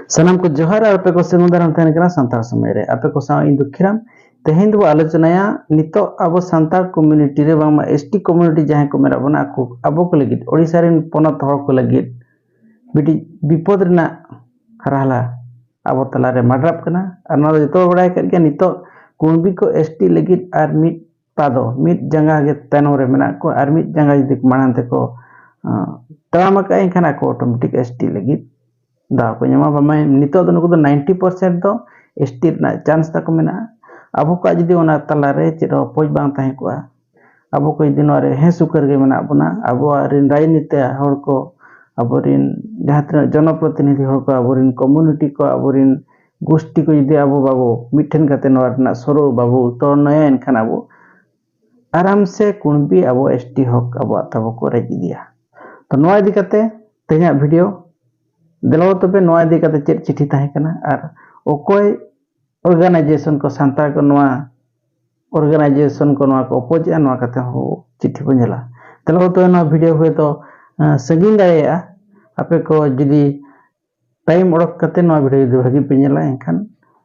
सनाम को जोहार और पे को सेगुंदाराम तहन कना संतार समय रे आपे को साव इन दुखिराम तेहेन दो आलोचनाया नितो अब संतार कम्युनिटी रे बांग एसटी कम्युनिटी जहां को मेरा बना को अब को लगित ओडिसा रे पनत हर को लगित बिटी विपद रना हराला अब तला रे मडराप कना अना जतो बडाय कर के नितो कुंबी को एसटी लगित आर मिट पादो मिट जंगा के तनो रे मेना को आर मिट जंगा जदि मानन ते को तमाम का खाना को ऑटोमेटिक एसटी लगित दा को ᱧᱟᱢᱟ ᱵᱟᱢᱟᱭ ᱱᱤᱛᱚᱜ ᱫᱚ ᱱᱩᱠᱩ ᱫᱚ 90% ᱫᱚ एसटी ᱨᱮᱱᱟᱜ ᱪᱟᱱᱥ ᱛᱟᱠᱚ ᱢᱮᱱᱟᱜᱼᱟ ᱟᱵᱚ ᱠᱚ ᱡᱩᱫᱤ ᱚᱱᱟ ᱛᱟᱞᱟ ᱨᱮ ᱪᱮᱫ ᱚᱯᱚᱡ ᱵᱟᱝ ᱛᱟᱦᱮᱸ ᱠᱚᱜᱼᱟ ᱟᱵᱚ ᱠᱚ ᱡᱩᱫᱤ ᱱᱚᱣᱟ ᱨᱮ ᱦᱮᱸ ᱥᱩᱠᱟᱹᱨ ᱜᱮ ᱢᱮᱱᱟᱜ ᱵᱚᱱᱟ ᱟᱵᱚᱣᱟᱜ ᱨᱤᱱ ᱨᱟᱡᱽᱱᱤᱛᱤ ᱦᱚᱲ ᱠᱚ ᱟᱵᱚᱨᱤᱱ ᱡᱟᱦᱟᱸ ᱛᱤᱱᱟᱹᱜ ᱡᱚᱱᱚᱯᱨᱚᱛᱤᱱᱤᱫᱷᱤ ᱦᱚᱲ ᱠᱚ ᱟᱵᱚᱨᱤᱱ ᱠᱚᱢᱩᱱᱤᱴᱤ ᱠᱚ ᱟᱵᱚᱨᱤन गोष्ठी को यदि अब बाबू मिठन करते नवा रना सरो बाबू तो नया इनखान अब आराम से कुणबी अब एसटी हक अब तब को रेज दिया तो नवा इदी करते तेजा वीडियो दिलाव तबे नवा इदी करते चेक चिट्ठी ताहे कना और ओकोय ऑर्गेनाइजेशन को सांता को नवा ऑर्गेनाइजेशन को नवा को अपोज नवा करते हो चिट्ठी को नेला दिलाव तो नवा वीडियो हुए तो सगिन दाया आपे को जदी टाइम ओडक करते नवा वीडियो दो भागी पे नेला एनखान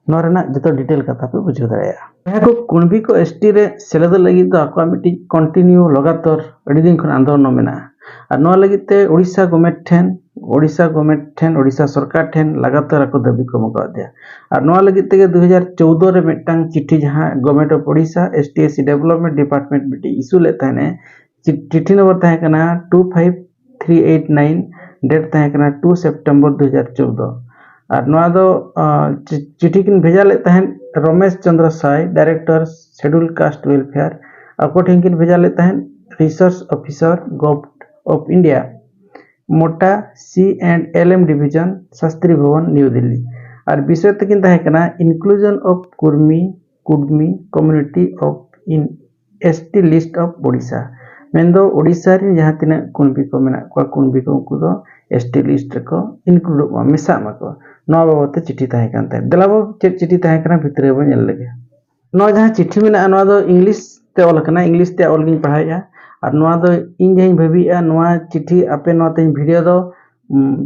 नवा रना जतो डिटेल कथा पे बुझो दाया यह को कुणबी को एसटी रे सेलेद लगी तो आको मिटी कंटिन्यू लगातार अडी दिन खन आंदोलन मेना और नवा लगिते ओडिशा गवर्नमेंट ठेन ओडिशा सरकार ठेन लगातार को दाबी को मगा दिया और नवा लगिते के 2014 रे मिटटांग चिट्ठी जहां government of Odisha STSC development department मिटी इशू ले तने चिट्ठी नंबर तहे कना 25389 डेट तहे कना 2 सितंबर 2014 और नवा दो चिट्ठी किन भेजा ले तहन Ramesh Chandra Sai director scheduled caste welfare अको ठेन किन भेजा ले तहन research officer government of India मोटा C&LM डिवीजन शास्त्री भवन न्यू दिल्ली और विषय तकिन तहे कना inclusion of Kurmi community of in ST list of Odisha मेंदो ओडिशा रे जहां तिना कुणबी को मेना को कुणबी को उनको दो एसटी लिस्ट को इंक्लूड मिसा मको नवा बाबते चिट्ठी तहे कानते दलाबो चिट्ठी तहे कना भितरे बो नेल लगे नवा जहां चिट्ठी मेना नवा दो इंग्लिश ते ऑल कना इंग्लिश ते ऑल गिन पढ़ाया और नवा दो इन जहीं भाबिया नवा चिट्ठी आपे नवा ते वीडियो दो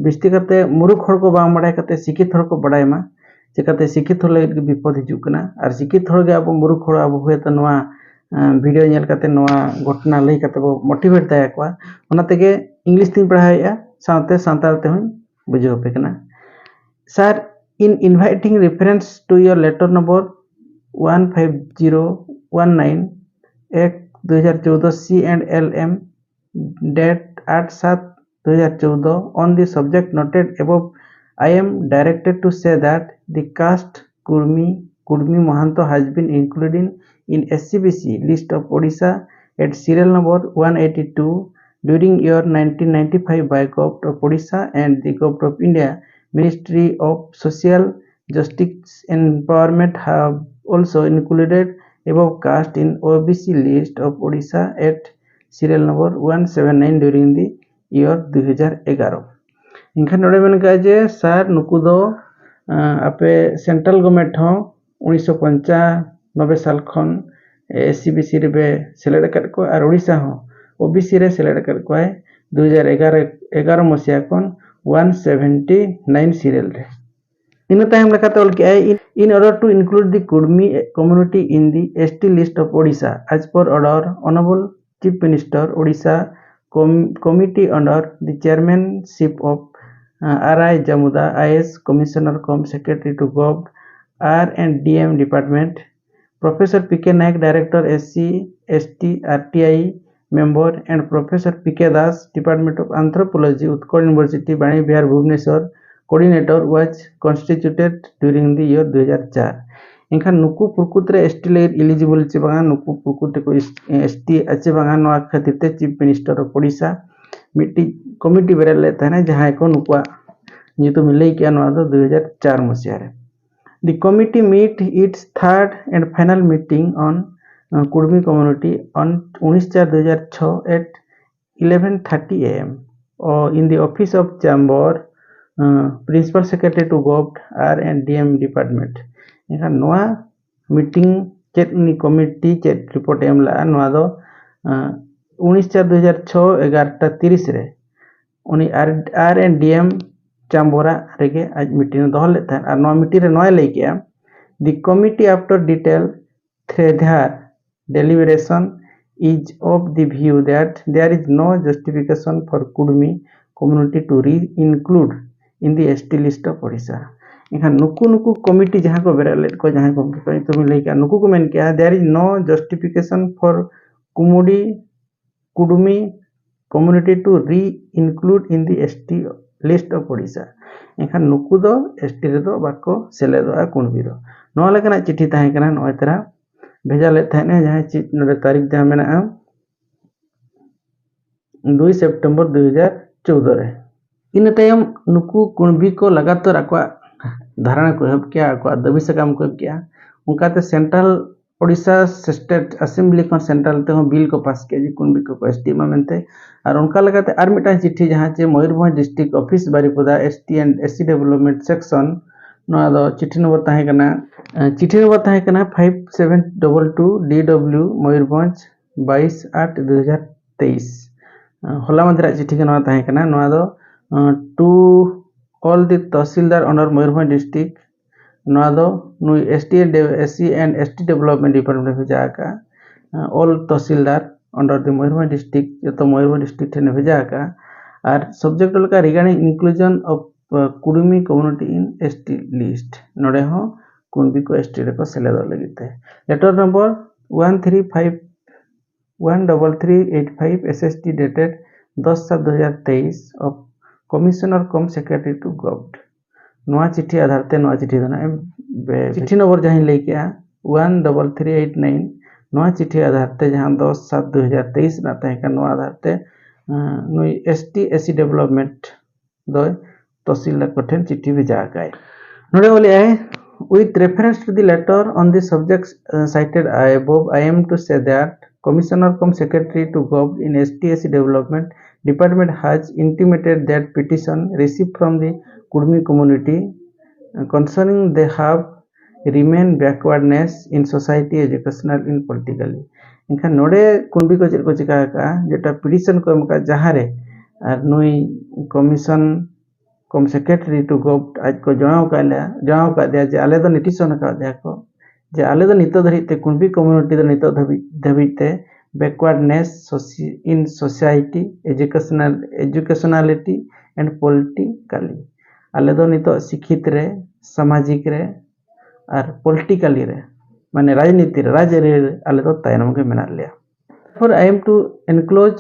बिस्ती करते मुरुख हर को बांग बडाय करते शिक्षित हर को बडाय मा चिकाते शिक्षित हर लगे विपद हिजु कना और शिक्षित हर गे अब मुरुख हर अब हुए तो नवा वीडियो नेल करते नवा घटना लई करते बो मोटिवेट दाया को ओना तेगे इंग्लिश तीन पढ़ाया साथे सांताल ते हूं बुझो पे कना sir in inviting reference to your letter number 15019 एक 2014 C&LM date 8/7/2014 on the subject noted above I am directed to say that the caste Kurmi Mohanto has been included in SCBC list of Odisha at serial number 182 during year 1995 by Government of Odisha and the Government of India Ministry of Social Justice and Empowerment have also included above caste in OBC list of Odisha at serial number 179 during the year 2011 इनखान नोडे मन का जे sir नुकु दो आपे central government हो 1995 साल खन SCBC रे बे select कर को और ओडिशा हो ओबीसी रे सेलेक्ट कर को 2011 मसिया खन 179 सीरियल रे इन टाइम लेकाते ऑल के in order to include the Kurmi community in the ST list of Odisha as per order Honorable Chief Minister Odisha committee under the chairmanship of R.I. Jamuda IS Commissioner cum Secretary to Gov R&DM Department Professor P.K. Naik Director SC ST RTI member and Professor P.K. Das Department of Anthropology Utkal University Bani Bihar Bhubaneswar coordinator was constituted during the year 2004 इनखान नुकु पुरकुत्रे ST ले eligible चे बांगा नुकु पुरकुत्रे को ST अच्छे बांगा नवा खातिर chief minister of Odisha मिट्टी committee बेरे लेता है ना जहां को नुकुआ नितु मिले के नवा 2004 मसिया रे the committee meet its third and final meeting on Kurmi community on 19/4/2006 at 11:30 am in the office of chamber principal secretary to government R&DM department इनका नवा मीटिंग चेक नि कमिटी चेक रिपोर्ट एमला नवा दो 19/4/2006 11:30 रे उनी R&DM चाम्बोरा रेगे आज मीटिंग दोहल लेते हैं और नौ मीटिंग रे नॉय लेके आ the committee after detailed their deliberation is of the view that there is no justification for Kudumi community to re-include in the ST list of Odisha. इनका नुकु कमिटी जहाँ को बेरा को जहाँ को तो मिले क्या नुकु को मैंने क्या there is no justification for Kudumi community to re-include in the ST list of Odisha. इनका नुकु दो ST रे दो बाको सेले दो कुणबी दो नौ लेकिन चिट्ठी तहे कना नौ तरह भेजा ले तहने जहाँ चिट नोडे तारीख जहाँ मेना 2 सितंबर 2014 रे इन तायम नुकु कुणबी को लगातार आकवा धारणा को हब किया आकवा दबी सकाम को हब किया उनका ते सेंट्रल ओडिशा स्टेट असेंबली को सेंट्रल ते बिल को पास किया जी कुणबी को एसटी मा मेनते और उनका लगाते आर मिटा चिट्ठी जहाँ चे Mayurbhanj district office Baripada ST and SC development section नोआ दो चिट्ठी नंबर तहे कना चिट्ठी नंबर तहे कना 5722 DW मयूरभंज 22/8/2023 होला मंदिरा चिट्ठी के नोआ तहे कना नोआ दो to all the tehsildar under Mayurbhanj district नोआ दो नुई SC and ST development department भेजा का all tehsildar under the Mayurbhanj district जो तो मयूरभंज डिस्ट्रिक्ट ने भेजा का और सब्जेक्ट का regarding inclusion of Kudumi community in ST list नोडे हो कुणबी को एसटी रे को सेलेद लगिते letter number 13385 SST dated 10/7/2023 of commissioner cum secretary to government नोआ चिट्ठी आधार ते नोआ चिट्ठी दना चिट्ठी नंबर जहां लेके आ 13389 नोआ चिट्ठी आधार ते जहां 10/7/2023 ना तहे का नोआ आधार ते नुई एसटी एससी डेवलपमेंट दो तहसीलदार कठिन चिट्ठी भेजा गए नोडे बोले आए with reference to the letter on the subjects cited above I am to say that commissioner cum secretary to gov in STSC development department has intimated that petition received from the Kudumi community concerning they have remain backwardness in society educational in politically इनका नोडे कुणबी को check को चिका का जेटा petition को हमका जहाँ रे और नुई commission cum secretary to government आज को जनाव का दिया जे आले दो निटिशन का दिया को जे आले दो नितो धरिते कुणबी कम्युनिटी दो नितो धबिते backwardness in society educationality and politically आले दो नितो शिक्षित रे सामाजिक रे और पॉलिटिकली रे माने राजनीति रे राज रे आले दो तायनम के मेना लिया for I am to enclose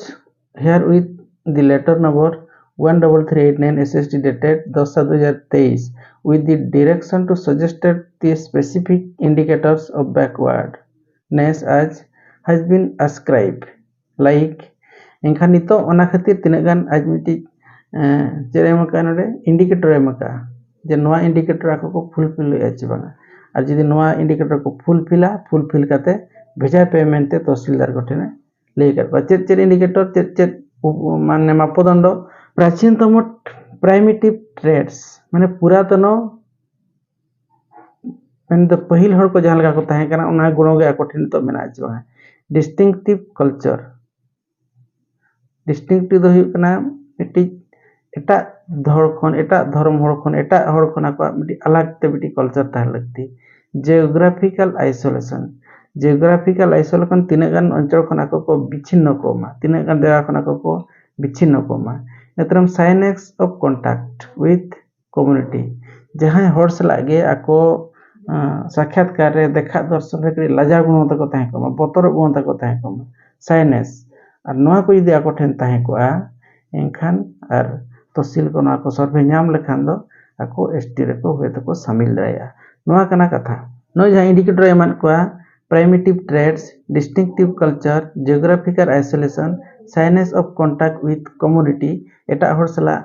herewith the letter number 13389 SST dated 10/2023 with the direction to suggested the specific indicators of backwardness as has been ascribed like इनका नितो ओना खातिर तिना गान आज मिटी जेरे मका नडे इंडिकेटर एमका जे नोआ इंडिकेटर आको को फुलफिल एच बांगा और जदि नोआ इंडिकेटर को फुलफिल काते भेजा पेमेंट ते तहसीलदार गठने ले कर चेत इंडिकेटर चेत माने मापदंड प्राचीनतम प्राइमेटिव ट्रेड्स माने पुरातन माने द पहिल हर को जहां लगा को ताहे कना उना गुणो गे कठिन तो मेना छ डिस्टिंक्टिव कल्चर डिस्टिंक्टिव दो कना एटी एटा धर्म हर खन एटा हर खना को मिटी अलग ते मिटी कल्चर ता लगती जियोग्राफिकल आइसोलेशन तिने गान अंचल खना को विच्छिन्न कोमा तिने गान देगा खना को विच्छिन्न कोमा नेत्रम shyness of contact with community जहां हर सलागे आको साक्षात्कार रे देखा दर्शन रे लजा गुण तक ताहे कम बतर गुण तक ताहे कम साइनेस और नोआ को यदि आको ठेन ताहे को एनखान और तहसील को नोआ को सर्वे नाम लेखान दो आको एसटी रे को होय तको शामिल दाया नोआ कना कथा नो जहां इंडिकेटर एमान को primitive traits distinctive culture geographical isolation shyness of contact with community एटा हर सला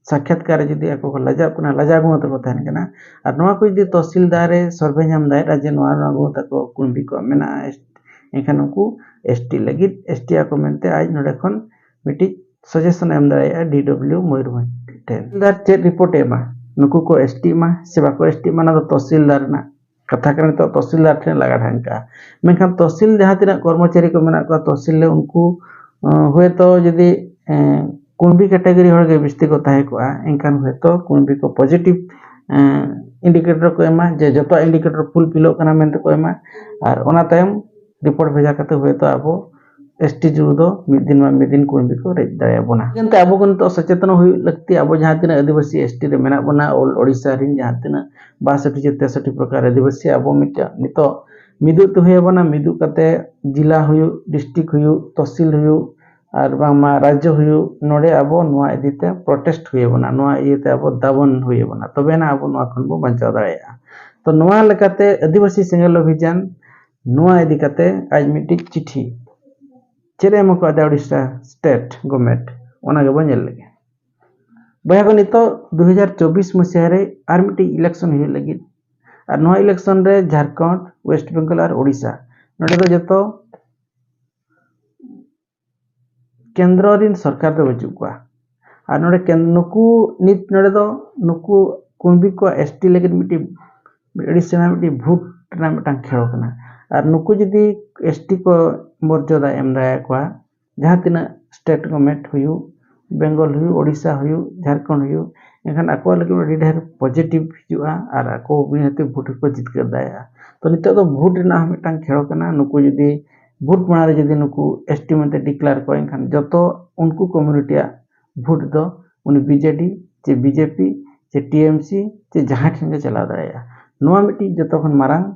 साक्षात्कार जदि आको लजा कना लजा गुण तको ताहन कना और नोआ को जदि तहसीलदार सर्वे नाम दाय जे नोआ गुण तको कुणबी को मेना एखान को एसटी लगी एसटी आको मेनते आज नोडे खन मिटी सजेशन एम दाया DW मयूरभंज तहसीलदार चेक रिपोर्ट एमा नुकु को एसटी मा सेवा को एसटी माना तो तहसीलदार ना कथा करने तो तहसीलदार ठेन लगा ढांका मेनखान तहसील जहां तिना कर्मचारी को मेना को तहसील ले उनको हुए तो यदि कुणबी कैटेगरी हर बिस्ती को तहे को एनखान हयतो कुणबी को पॉजिटिव इंडिकेटर को एमा जे जतो इंडिकेटर फुलफिलो कना मेनते को एमा और ओना तायम रिपोर्ट भेजा करते हयतो आबो एसटी जुड़ू दो मिद दिन कुणबी को रेज दाया बोना जनते आबो को नितो सचेतन हुई लगती आबो जहां तिना आदिवासी एसटी रे मेना बोना ऑल ओडिसा रिन जहां तिना 62 से 63 प्रकार आदिवासी आबो मिटा नितो मिदु तो हुए बना मिदु कते जिला हुयु डिस्ट्रिक्ट हुयु तहसील हुयु और बांगमा राज्य हुयु नोडे आबो नुआ इदीते प्रोटेस्ट हुए बना नुआ इयते आबो दाबन हुए बना तबे ना आबो नुआ खन बो बंचाव दाड़ेया तो नुआ लेकाते आदिवासी सेंगेल अभियान नुआ इदी कते आज मिटी चिट्ठी चेरे मको आदा ओडिशा स्टेट गवर्नमेंट ओना के बनेल लगे बया को नितो 2024 मसिया रे आर मिटी इलेक्शन हुई लगी और नुआ इलेक्शन रे झारखंड वेस्ट बेंगल और ओडिशा नोडे दो जतो केंद्र रिन सरकार दो बचु को और नोडे नुकु नित नोडे दो नुकु कुणबी को एसटी लगे मिटी ओडिशा मिटी भोट ना मिटांग खेलो कना और नुकु जदी एसटी को मर्यादा एम दाया को जहां तिना स्टेट गवर्नमेंट हुयु बेंगल हुयु ओडिशा हुयु झारखंड हुयु एखान आको लगे अडी ढेर पॉजिटिव हिजुआ और आको बिनते भोट को जितकर दाया तो नितो तो भोट ना मिटांग खेलो कना नुकु जदी भोट बनारे जदी नुकु एसटी मनते डिक्लेयर को एखान जतो उनको कम्युनिटी भोट दो उनी बीजेडी जे बीजेपी जे टीएमसी जे जहां ठन के चला दाया नुआ मिटी जतो खन मारांग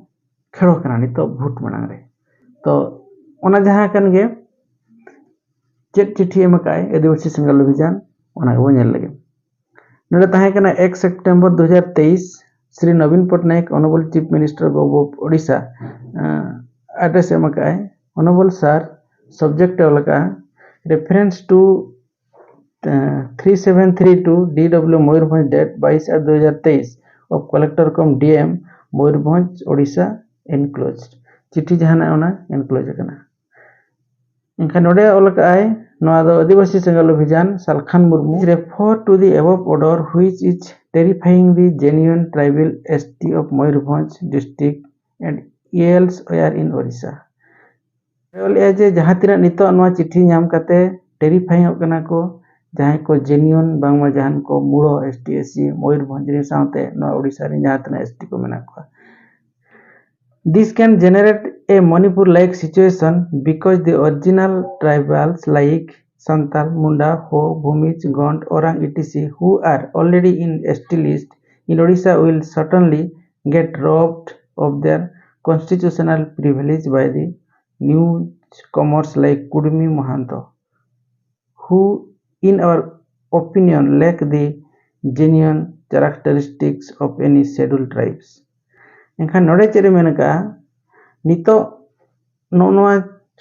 खेलो कना नितो भोट मांग रे तो ओना जहां कन गे चेक चिट्ठी एम काय आदिवासी सेंगल अभियान ओना को नेल लगे नोडे ताहे कना 1 सितंबर 2023 Shri Naveen Patnaik honourable chief minister of Odisha address एम काय ऑनरेबल सर सब्जेक्ट लगा reference to 3732 DW Mayurbhanj date 22/2023 of collector cum DM Mayurbhanj Odisha enclosed चिट्ठी जहाना ओना एनक्लोज कना इनका नोडे ओलकाय नोआ दो Adivasi Sengel Abhiyan Salkhan Murmu refer to the above order which is terrifying the genuine tribal ST of Mayurbhanj district and elsewhere in Odisha ओले जे जहां तिना नितो नोआ चिट्ठी नाम काते टेरिफाइंग कना को जहां को जेन्युइन बांगमा जहां को मूलो एसटी एससी मयूरभंज रे साथे नोआ ओडिशा रे जहां तिना एसटी को मेना को This can generate a Manipur-like situation because the original tribals like Santal, Munda, Ho, Bhumij, Gond, Orang, etc., who are already in ST list in Odisha will certainly get robbed of their constitutional privilege by the newcomers like Kudumi Mahanto, who, in our opinion, lack the genuine characteristics of any scheduled tribes. एनखान नोडे चेरे Maneka नितो नोनवा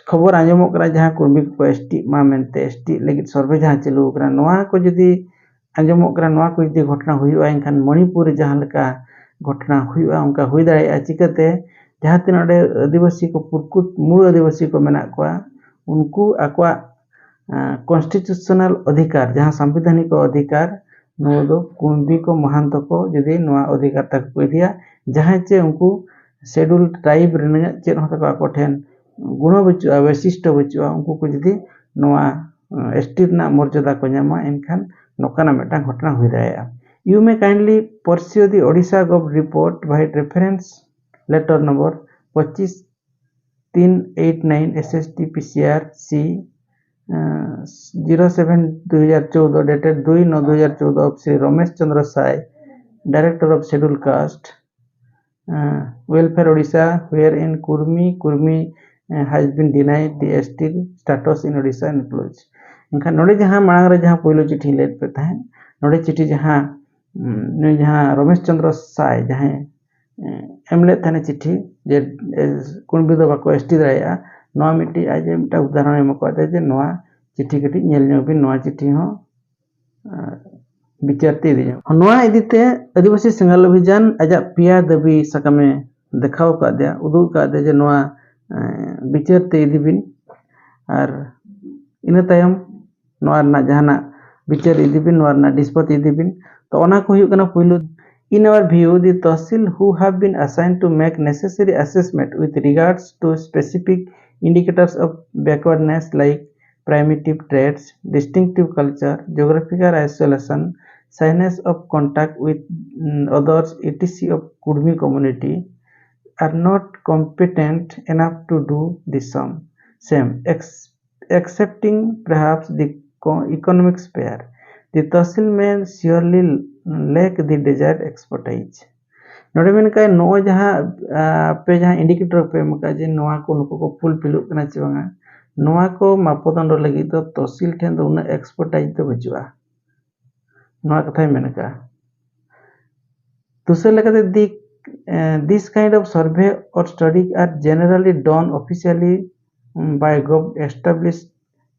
खबर आंजमो करा जहां कुणबी को ST मा मेनते ST लगित सर्वे जहां चलू करा नोआ को जदी आंजमो करा नोआ को जदी घटना हुयुआ एनखान मणिपुर जहां लका घटना हुयुआ उनका हुई दाड़ेया चिकाते जहां तिनोडे आदिवासी को पुरकुत मूल आदिवासी को मेना को उनको आकवा कॉन्स्टिट्यूशनल अधिकार जहां संवैधानिक अधिकार नो दो कुणबी को महंत को जदी नोआ अधिकार तक को दिया जहां चे उनको शेड्यूल ट्राइब रेने चेन होता को आको ठेन गुण बचुआ वैशिष्ट बचुआ उनको को जदी नोआ एसटी ना मर्यादा को न्यामा एनखान नोकाना मेटा घटना हुई दाया you may kindly pursue the Odisha gov report by reference letter number 25389 SST PCR C 07/2014 dated 2/9/2014 of Sri Ramesh Chandra Sai, Director of Scheduled Caste Welfare Odisha, wherein Kurmi has been denied the ST status in Odisha enclosed. इनका नोडे जहाँ मांग रहे जहाँ पहले चिट्ठी late पे था नोडे चिट्ठी जहाँ रमेश चंद्र साय जहाँ एमले थाने चिट्ठी जे कुणबी दो बाको एसटी दाया नोआ मिट्टी आज मिटा उदाहरण एम को जे नोआ चिट्ठी कटी नेल नो भी नोआ चिट्ठी हो विचारते दे नोआ इदीते आदिवासी सेंगल अभियान आजा पिया दबी सकामे देखाव का दे उदु का दे जे नोआ विचारते इदीबिन और इन तायम नोआ ना जहाना विचार इदीबिन नोआ ना निष्पत्ति इदीबिन तो ओना को हुयु कना पहिलो In our view, the Tahsil who have been assigned to make necessary assessment with regards to specific indicators of backwardness like primitive traits, distinctive culture, geographical isolation, shyness of contact with others, etc. of Kudmi community are not competent enough to do the same, excepting perhaps the economic sphere. The Tahsil may surely lack the desired expertise. नोड़े मेनका नो जहाँ पे जहाँ indicator पे मका जे नोआ को नुको को फुलफिल करना चाहिए नोआ को मापदंड लगी तो तहसील ठेन तो उन्हें एक्सपर्टाइज तो बचुआ नोआ कथा मेनका दूसरे लगाते this kind of survey or study are generally done officially by established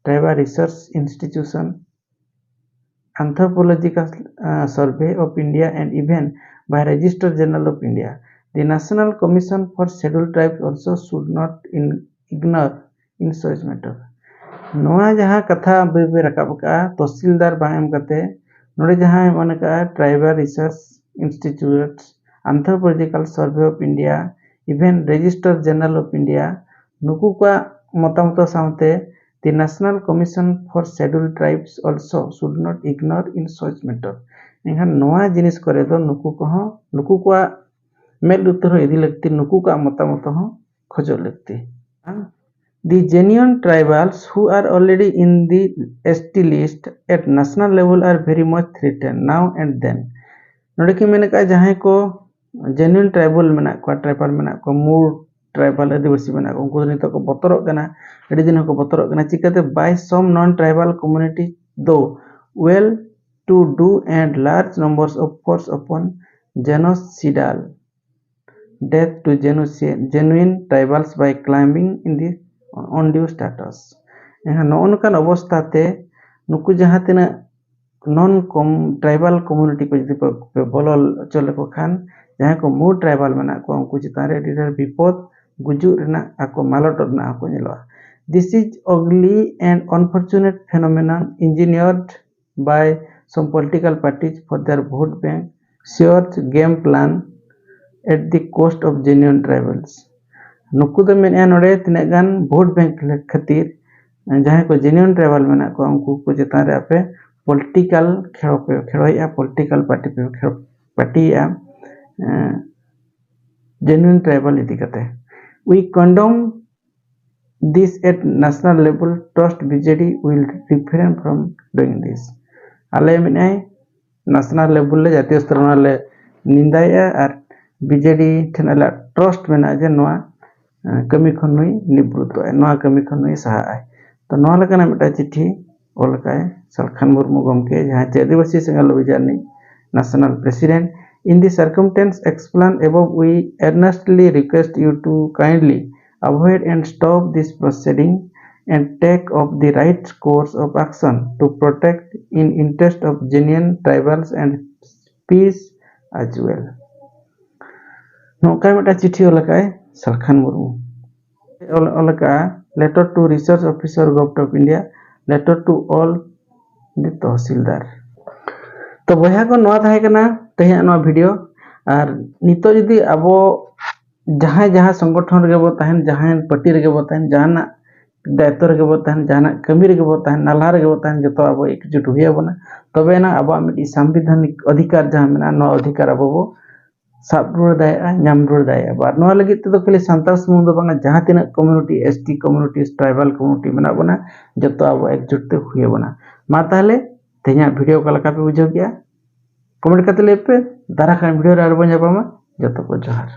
tribal research institution, Anthropological Survey of India, and even by Register General of India. The National Commission for Scheduled Tribes also should not ignore in such matter. नोआ जहाँ कथा बे रकाब का तहसीलदार बायम करते नोड़े जहाँ मन का tribal research institutes Anthropological Survey of India, even Register General of India, नुकु का मतामत सामते the National Commission for Scheduled Tribes also should not ignore in such matter. इन्हां नोआ जिनिस करे तो नुकु का मेल उत्तर इदी लगती नुकु का मतामत हो खोजो लगती. The genuine tribals who are already in the ST list at national level are very much threatened now and then. नोड़े की मैंने कहा जहाँ को genuine tribal में ना को मूल tribal आदिवासी में ना को उनको नहीं तो को बतरों का ना ऐडी दिन को बतरों का ना चिकते by some non-tribal community though well to do and large numbers of force upon genocidal death to genuine tribals by climbing in the undue status. यहाँ नौन का अवस्था ते नुकु जहाँ तेना नॉन ट्राइबल कम्युनिटी को जदि बोलो चले को खान जहाँ को मूल ट्राइबल में ना को उनको चितारे डिडर विपद गुजु रना आको मालट रना आको निलवा. This is ugly and unfortunate phenomenon engineered by some political parties for their vote bank shared game plan at the cost of genuine tribals. नुकु दो में नोड़े तिने गान वोट बैंक खातिर जहाँ को जेन्युइन ट्राइबल में ना को उनको को चितारे आपे political खेलोया political party या genuine tribal इति कहते हैं. We condemn this at national level. Trust BJD will refrain from doing this. आले में national level ले जातीय स्तर में ले निंदाया और BJD ठेनाला trust में ना जे नोआ कमी खनुई निवृत्त है नोआ कमी खनुई सहा है तो नोआ लगा ना मिटा चिट्ठी ओलकाय सलखान मुर्मू गमके जहाँ आदिवासी संगल विचारनी national president. In the circumstance explained above, we earnestly request you to kindly avoid and stop this proceeding and take up the right course of action to protect in interest of genuine tribals and peace as well. नौका में चिट्ठी ओलकाय Salkhan Murmu ओलका letter to research officer government of India, letter to all the तहसीलदार. तो बया को नवा थाहे कना तहिया नवा वीडियो और नितो जदी अब जहाँ संगठन रे बो तहन जहाँ पार्टी रे बो तहन जहाना दायित्व रे बो तहन जहाना कमी रे बो तहन नाला रे बो तहन जतो अब एकजुट हुई बना तबे ना अब मिडी संवैधानिक अधिकार जहाँ मेना नो अधिकार अब बो साब रुड़ दाया नाम रुड़ दाया बार नो लगी तो खाली संताल समूह दो बांगा जहाँ तीना community ST community tribal community मेना बना जतो अब एकजुट ते हुई बना मा ताहले तेना वीडियो का लका पे बुझो गया कमेंट करते ले पे दारा खान वीडियो रे आरो बन जाबा मा जतो को जोहार.